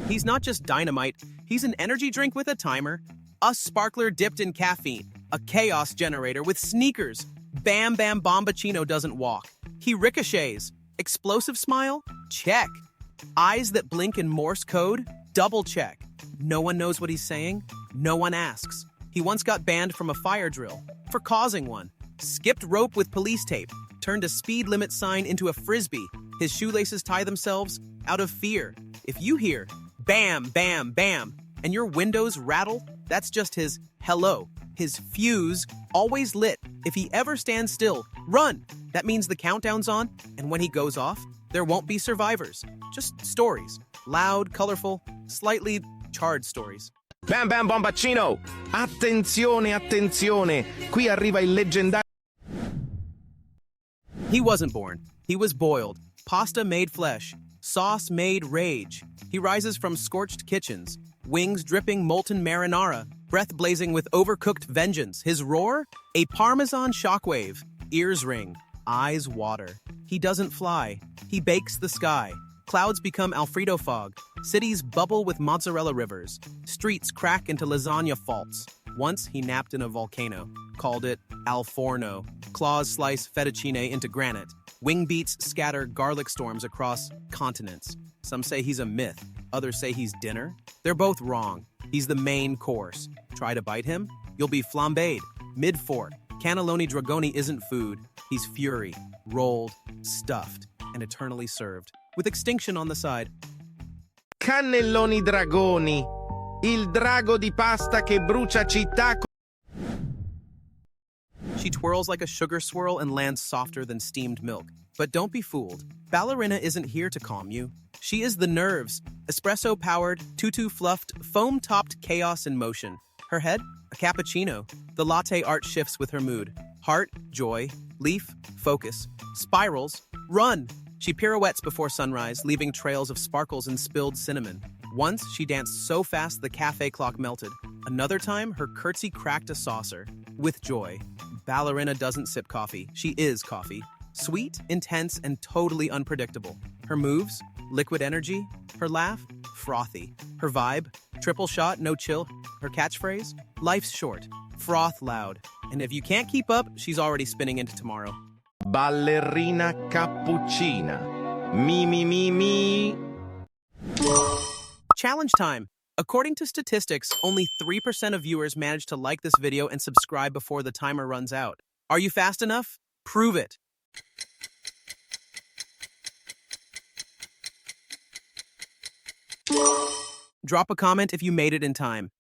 He's not just dynamite, he's an energy drink with a timer, a sparkler dipped in caffeine, a chaos generator with sneakers. Bam Bam Bombaccino doesn't walk. He ricochets. Explosive smile? Check. Eyes that blink in Morse code? Double check. No one knows what he's saying. No one asks. He once got banned from a fire drill for causing one. Skipped rope with police tape. Turned a speed limit sign into a frisbee. His shoelaces tie themselves out of fear. If you hear bam, bam, bam, and your windows rattle, that's just his hello. His fuse, always lit. If he ever stands still, run. That means the countdown's on, and when he goes off, there won't be survivors. Just stories. Loud, colorful, slightly charged stories. Bam Bam Bombaccino! Attenzione, attenzione! Qui arriva il leggendario... He wasn't born. He was boiled. Pasta made flesh. Sauce made rage. He rises from scorched kitchens. Wings dripping molten marinara. Breath blazing with overcooked vengeance. His roar? A Parmesan shockwave. Ears ring. Eyes water. He doesn't fly. He bakes the sky. Clouds become Alfredo fog. Cities bubble with mozzarella rivers. Streets crack into lasagna faults. Once he napped in a volcano. Called it Al Forno. Claws slice fettuccine into granite. Wing beats scatter garlic storms across continents. Some say he's a myth. Others say he's dinner. They're both wrong. He's the main course. Try to bite him? You'll be flambéed. Mid-fork. Cannelloni Dragoni isn't food. He's fury. Rolled, stuffed, and eternally served. With extinction on the side. Cannelloni Dragoni, il drago di pasta che brucia città. She twirls like a sugar swirl and lands softer than steamed milk. But don't be fooled. Ballerina isn't here to calm you. She is the nerves. Espresso-powered, tutu-fluffed, foam-topped chaos in motion. Her head? A cappuccino. The latte art shifts with her mood. Heart, joy. Leaf, focus. Spirals, run. She pirouettes before sunrise, leaving trails of sparkles and spilled cinnamon. Once, she danced so fast the cafe clock melted. Another time, her curtsy cracked a saucer. With joy. Ballerina doesn't sip coffee. She is coffee. Sweet, intense, and totally unpredictable. Her moves? Liquid energy. Her laugh? Frothy. Her vibe? Triple shot, no chill. Her catchphrase? Life's short. Froth loud. And if you can't keep up, she's already spinning into tomorrow. Ballerina Cappucinna. Me. Challenge time. According to statistics, only 3% of viewers manage to like this video and subscribe before the timer runs out. Are you fast enough? Prove it. Drop a comment if you made it in time.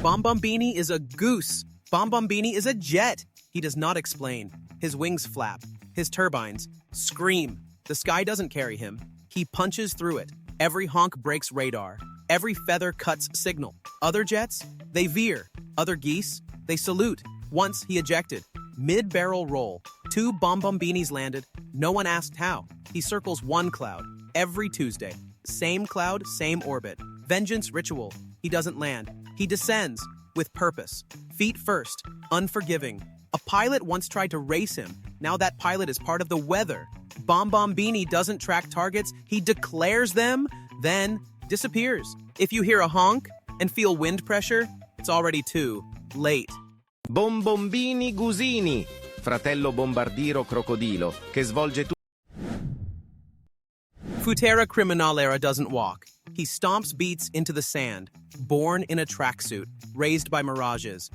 Bombombini is a goose. Bombombini is a jet. He does not explain. His wings flap. His turbines scream. The sky doesn't carry him. He punches through it. Every honk breaks radar. Every feather cuts signal. Other jets? They veer. Other geese? They salute. Once he ejected. Mid-barrel roll. 2 bombombinis landed. No one asked how. He circles one cloud. Every Tuesday. Same cloud, same orbit. Vengeance ritual. He doesn't land. He descends. With purpose. Feet first. Unforgiving. A pilot once tried to race him. Now that pilot is part of the weather. Bombombini doesn't track targets. He declares them, then disappears. If you hear a honk and feel wind pressure, it's already too late. Bombombini Gusini, fratello bombardiro crocodilo, che svolge Footera Criminalera doesn't walk. He stomps beats into the sand, born in a tracksuit, raised by mirages.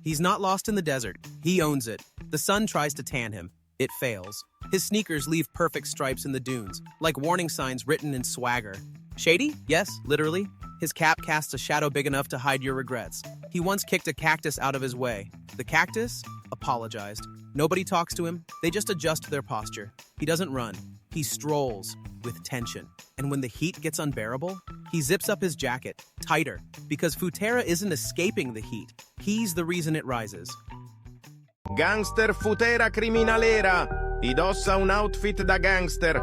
He's not lost in the desert. He owns it. The sun tries to tan him. It fails. His sneakers leave perfect stripes in the dunes, like warning signs written in swagger. Shady? Yes, literally. His cap casts a shadow big enough to hide your regrets. He once kicked a cactus out of his way. The cactus apologized. Nobody talks to him. They just adjust their posture. He doesn't run. He strolls with tension. And when the heat gets unbearable, he zips up his jacket, tighter, because Footera isn't escaping the heat. He's the reason it rises. Gangster Footera Criminalera. Indossa un outfit da gangster.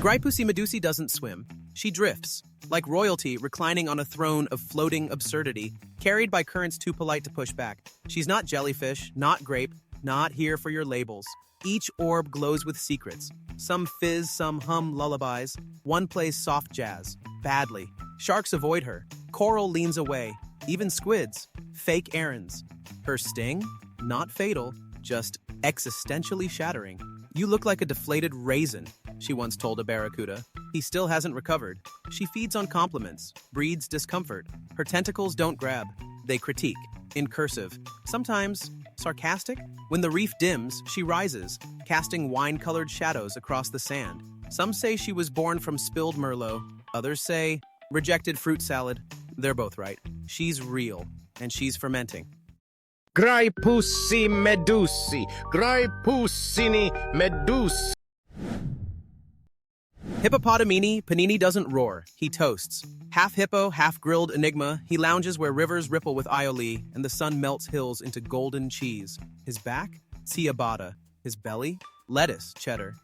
Graipussi Medussi doesn't swim. She drifts, like royalty reclining on a throne of floating absurdity, carried by currents too polite to push back. She's not jellyfish, not grape, not here for your labels. Each orb glows with secrets. Some fizz, some hum lullabies. One plays soft jazz. Badly. Sharks avoid her. Coral leans away. Even squids. Fake errands. Her sting? Not fatal, just existentially shattering. You look like a deflated raisin, she once told a barracuda. He still hasn't recovered. She feeds on compliments, breeds discomfort. Her tentacles don't grab. They critique, in cursive. Sometimes sarcastic. When the reef dims, she rises, casting wine-colored shadows across the sand. Some say she was born from spilled Merlot. Others say rejected fruit salad. They're both right. She's real, and she's fermenting. Graipussi Medussi, Graipussini Medussi. Hippopotamini Panini doesn't roar, he toasts. Half hippo, half grilled enigma, he lounges where rivers ripple with aioli and the sun melts hills into golden cheese. His back? Ciabatta. His belly? Lettuce, cheddar.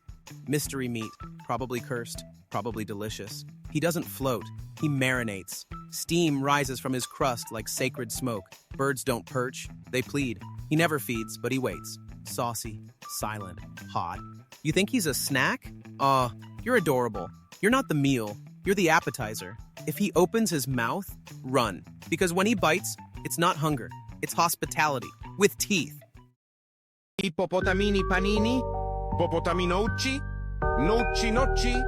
Mystery meat, probably cursed, probably delicious. He doesn't float, he marinates. Steam rises from his crust like sacred smoke. Birds don't perch, they plead. He never feeds, but he waits. Saucy, silent, hot. You think he's a snack? You're adorable. You're not the meal, you're the appetizer. If he opens his mouth, run. Because when he bites, it's not hunger, it's hospitality, with teeth. Hippopotamini Panini, Hippopotaminoci, Noci.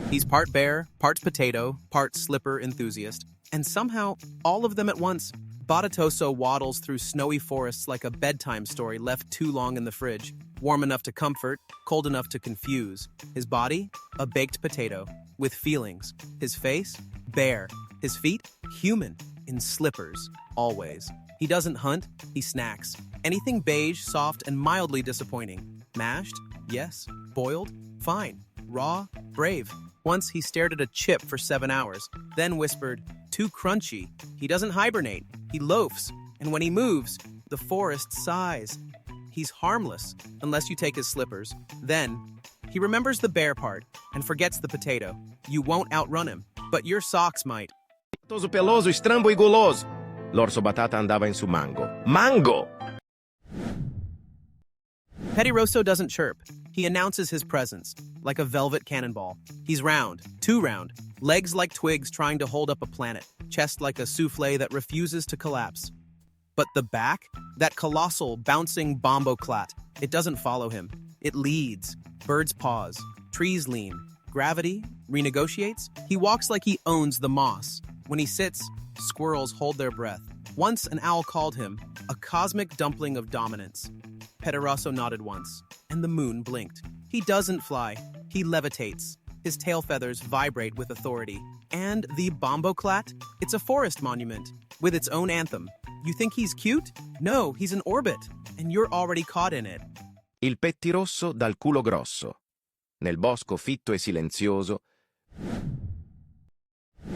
He's part bear, part potato, part slipper enthusiast, and somehow, all of them at once. Batatoso waddles through snowy forests like a bedtime story left too long in the fridge. Warm enough to comfort, cold enough to confuse. His body? A baked potato, with feelings. His face? Bear. His feet? Human, in slippers, always. He doesn't hunt, he snacks. Anything beige, soft, and mildly disappointing. Mashed? Yes. Boiled? Fine. Raw? Brave. Once he stared at a chip for 7 hours, then whispered, "Too crunchy." He doesn't hibernate, he loafs, and when he moves, the forest sighs. He's harmless, unless you take his slippers. Then, he remembers the bear part and forgets the potato. You won't outrun him, but your socks might. Batatoso Peloso, strambo e goloso. L'orso batata andava in su mango. Mango! Pettirosso doesn't chirp. He announces his presence, like a velvet cannonball. He's round, too round, legs like twigs trying to hold up a planet, chest like a souffle that refuses to collapse. But the back? That colossal, bouncing bomboclat. It doesn't follow him. It leads. Birds pause. Trees lean. Gravity renegotiates. He walks like he owns the moss. When he sits, squirrels hold their breath. Once an owl called him a cosmic dumpling of dominance. Pettirosso nodded once, and the moon blinked. He doesn't fly. He levitates. His tail feathers vibrate with authority. And the bomboclat? It's a forest monument, with its own anthem. You think he's cute? No, he's in orbit, and you're already caught in it. Il pettirosso dal culo grosso. Nel bosco fitto e silenzioso.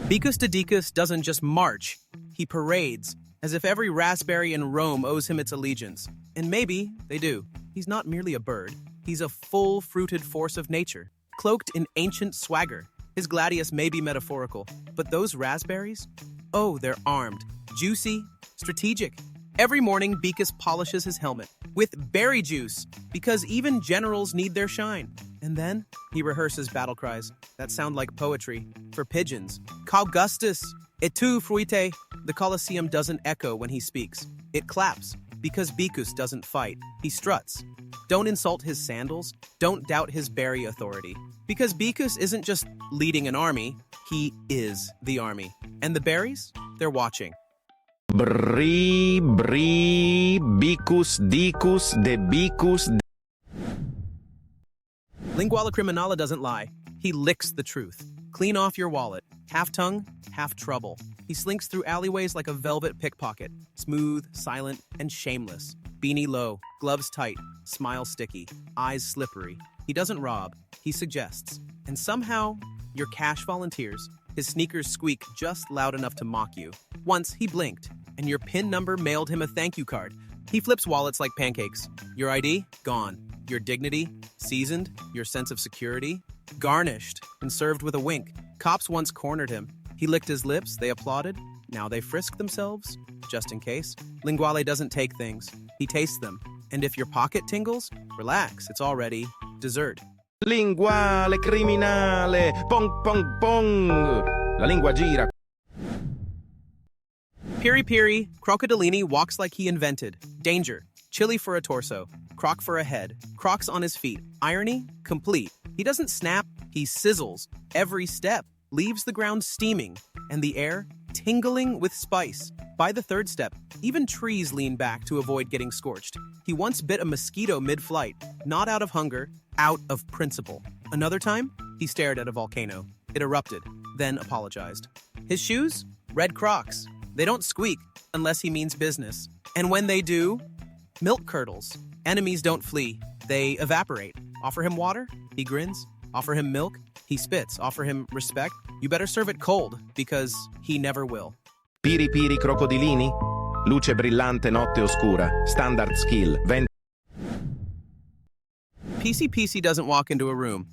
Bicus de Dicus doesn't just march, he parades, as if every raspberry in Rome owes him its allegiance. And maybe they do. He's not merely a bird. He's a full-fruited force of nature, cloaked in ancient swagger. His gladius may be metaphorical, but those raspberries? Oh, they're armed, juicy, strategic. Every morning, Bicus polishes his helmet with berry juice, because even generals need their shine. And then, he rehearses battle cries that sound like poetry for pigeons. Caugustus, et tu, fruite. The Colosseum doesn't echo when he speaks. It claps, because Bicus doesn't fight. He struts. Don't insult his sandals. Don't doubt his berry authority. Because Bicus isn't just leading an army, he is the army. And the berries? They're watching. Bri, Bicus de Dicus. Linguale Criminale doesn't lie. He licks the truth. Clean off your wallet. Half tongue, half trouble. He slinks through alleyways like a velvet pickpocket. Smooth, silent, and shameless. Beanie low, gloves tight, smile sticky, eyes slippery. He doesn't rob, he suggests. And somehow, your cash volunteers. His sneakers squeak just loud enough to mock you. Once, he blinked, and your PIN number mailed him a thank you card. He flips wallets like pancakes. Your ID? Gone. Your dignity? Seasoned. Your sense of security? Garnished and served with a wink. Cops once cornered him. He licked his lips, they applauded. Now they frisk themselves, just in case. Linguale doesn't take things. He tastes them. And if your pocket tingles, relax, it's already dessert. Linguale Criminale, pong pong pong. La lingua gira. PiriPiri Crocodilini walks like he invented. Danger. Chili for a torso. Croc for a head. Crocs on his feet. Irony? Complete. He doesn't snap, he sizzles. Every step leaves the ground steaming, and the air tingling with spice. By the third step, even trees lean back to avoid getting scorched. He once bit a mosquito mid-flight, not out of hunger, out of principle. Another time, he stared at a volcano. It erupted, then apologized. His shoes? Red Crocs. They don't squeak unless he means business. And when they do, milk curdles. Enemies don't flee, they evaporate. Offer him water? He grins. Offer him milk? He spits. Offer him respect? You better serve it cold, because he never will. PiriPiri Crocodilini, luce brillante notte oscura, standard skill, PISI doesn't walk into a room.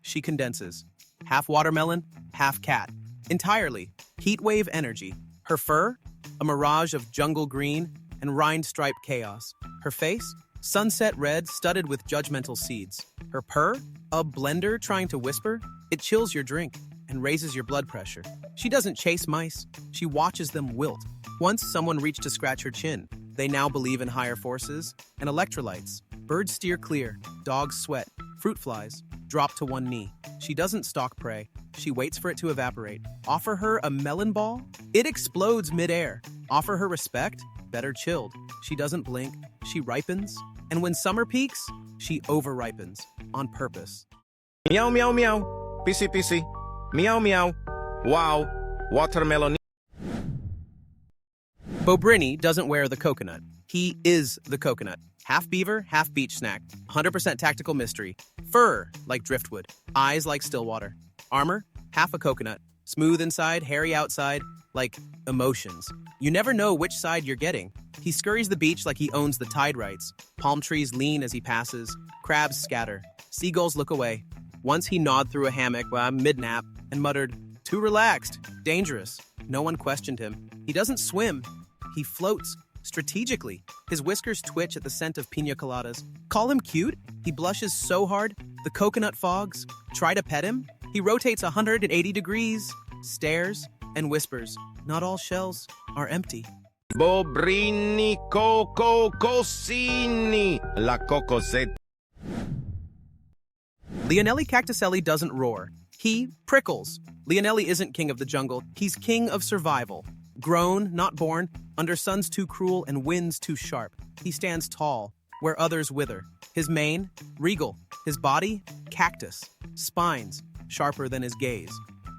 She condenses. Half watermelon, half cat. Entirely. Heatwave energy. Her fur? A mirage of jungle green and rind-striped chaos. Her face? Sunset red studded with judgmental seeds. Her purr? A blender trying to whisper? It chills your drink and raises your blood pressure. She doesn't chase mice. She watches them wilt. Once someone reached to scratch her chin. They now believe in higher forces and electrolytes. Birds steer clear. Dogs sweat. Fruit flies. Drop to one knee. She doesn't stalk prey. She waits for it to evaporate. Offer her a melon ball? It explodes midair. Offer her respect? Better chilled. She doesn't blink. She ripens. And when summer peaks, she over-ripens. On purpose. Meow meow meow, pisi pisi, meow meow, wow, watermelon. Bobrinni doesn't wear the coconut. He is the coconut. Half beaver, half beach snack. 100% tactical mystery. Fur, like driftwood. Eyes like Stillwater. Armor, half a coconut. Smooth inside, hairy outside, like emotions. You never know which side you're getting. He scurries the beach like he owns the tide rights. Palm trees lean as he passes. Crabs scatter. Seagulls look away. Once he gnawed through a hammock mid-nap and muttered, "Too relaxed, dangerous." No one questioned him. He doesn't swim. He floats. Strategically, his whiskers twitch at the scent of pina coladas. Call him cute? He blushes so hard, the coconut fogs. Try to pet him? He rotates 180 degrees, stares, and whispers, "Not all shells are empty." Bobrinni Cococosinni, la cocosetta. Leonelli Cactuselli doesn't roar. He prickles. Leonelli isn't king of the jungle. He's king of survival. Grown, not born, under suns too cruel and winds too sharp. He stands tall, where others wither. His mane, regal. His body, cactus. Spines, sharper than his gaze.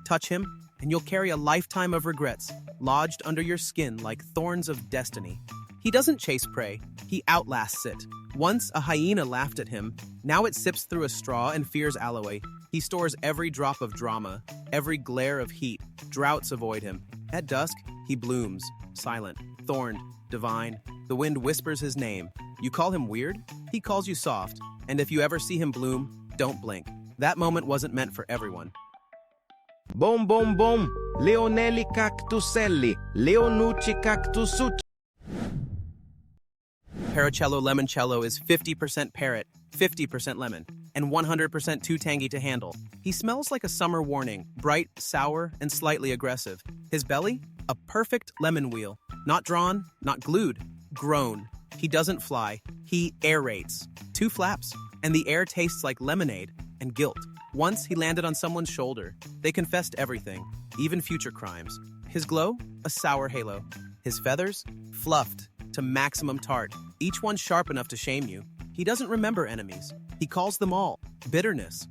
Touch him, and you'll carry a lifetime of regrets, lodged under your skin like thorns of destiny. He doesn't chase prey. He outlasts it. Once a hyena laughed at him. Now it sips through a straw and fears alloy. He stores every drop of drama, every glare of heat. Droughts avoid him. At dusk, he blooms, silent, thorned, divine. The wind whispers his name. You call him weird? He calls you soft. And if you ever see him bloom, don't blink. That moment wasn't meant for everyone. Bombom, Leonelli Cactuselli, Leonucci Cactusucci. Perochello Lemonchello is 50% parrot, 50% lemon, and 100% too tangy to handle. He smells like a summer warning, bright, sour, and slightly aggressive. His belly? A perfect lemon wheel. Not drawn, not glued, grown. He doesn't fly, he aerates. 2 flaps, and the air tastes like lemonade and guilt. Once he landed on someone's shoulder. They confessed everything, even future crimes. His glow? A sour halo. His feathers? Fluffed to maximum tart, each one sharp enough to shame you. He doesn't remember enemies. He calls them all bitterness.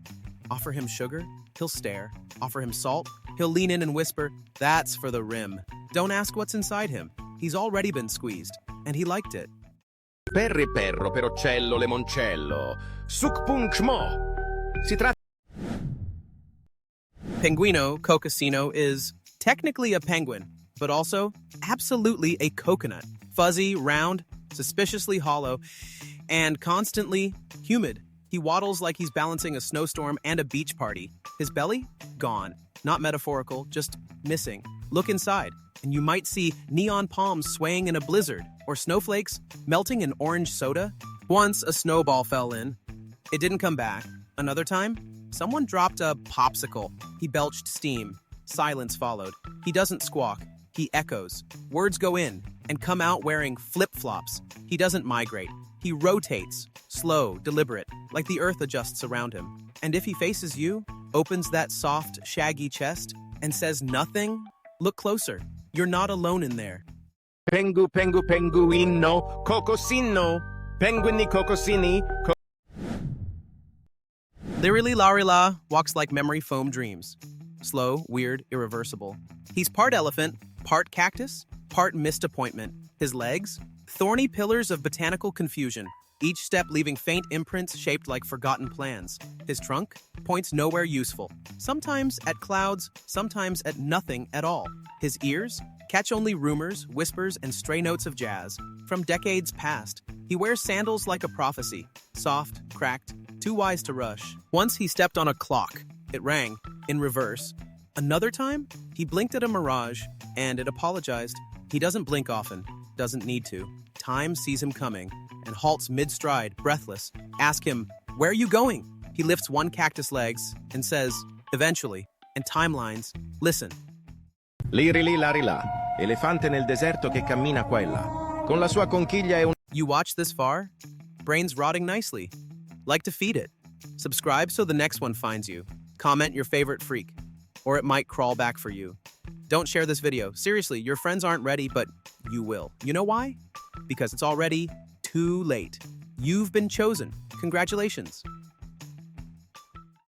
Offer him sugar, he'll stare. Offer him salt, he'll lean in and whisper, "That's for the rim." Don't ask what's inside him. He's already been squeezed, and he liked it. Perochello Lemonchello, Sucpunchmo. Si tratta. Penguino Cocosino is technically a penguin, but also absolutely a coconut. Fuzzy, round, suspiciously hollow, and constantly humid. He waddles like he's balancing a snowstorm and a beach party. His belly? Gone. Not metaphorical, just missing. Look inside, and you might see neon palms swaying in a blizzard, or snowflakes melting in orange soda. Once, a snowball fell in. It didn't come back. Another time, someone dropped a popsicle. He belched steam. Silence followed. He doesn't squawk. He echoes. Words go in and come out wearing flip-flops. He doesn't migrate. He rotates. Slow, deliberate, like the earth adjusts around him. And if he faces you, opens that soft, shaggy chest, and says nothing, look closer. You're not alone in there. Penguino Cocosino. Penguini Cocosini. Lirili Larila walks like memory foam dreams. Slow, weird, irreversible. He's part elephant, part cactus, part missed appointment. His legs? Thorny pillars of botanical confusion, each step leaving faint imprints shaped like forgotten plans. His trunk points nowhere useful, sometimes at clouds, sometimes at nothing at all. His ears catch only rumors, whispers, and stray notes of jazz from decades past. He wears sandals like a prophecy, soft, cracked, too wise to rush. Once he stepped on a clock. It rang, in reverse. Another time, he blinked at a mirage, and it apologized. He doesn't blink often, doesn't need to. Time sees him coming, and halts mid-stride, breathless. Ask him, "Where are you going?" He lifts one cactus legs and says, "Eventually." And timelines, listen. Lirili Larila, elefante nel deserto che cammina qua e là. Con la sua conchiglia e un... You watch this far? Brain's rotting nicely. Like to feed it. Subscribe so the next one finds you. Comment your favorite freak, or it might crawl back for you. Don't share this video. Seriously, your friends aren't ready, but you will. You know why? Because it's already too late. You've been chosen. Congratulations.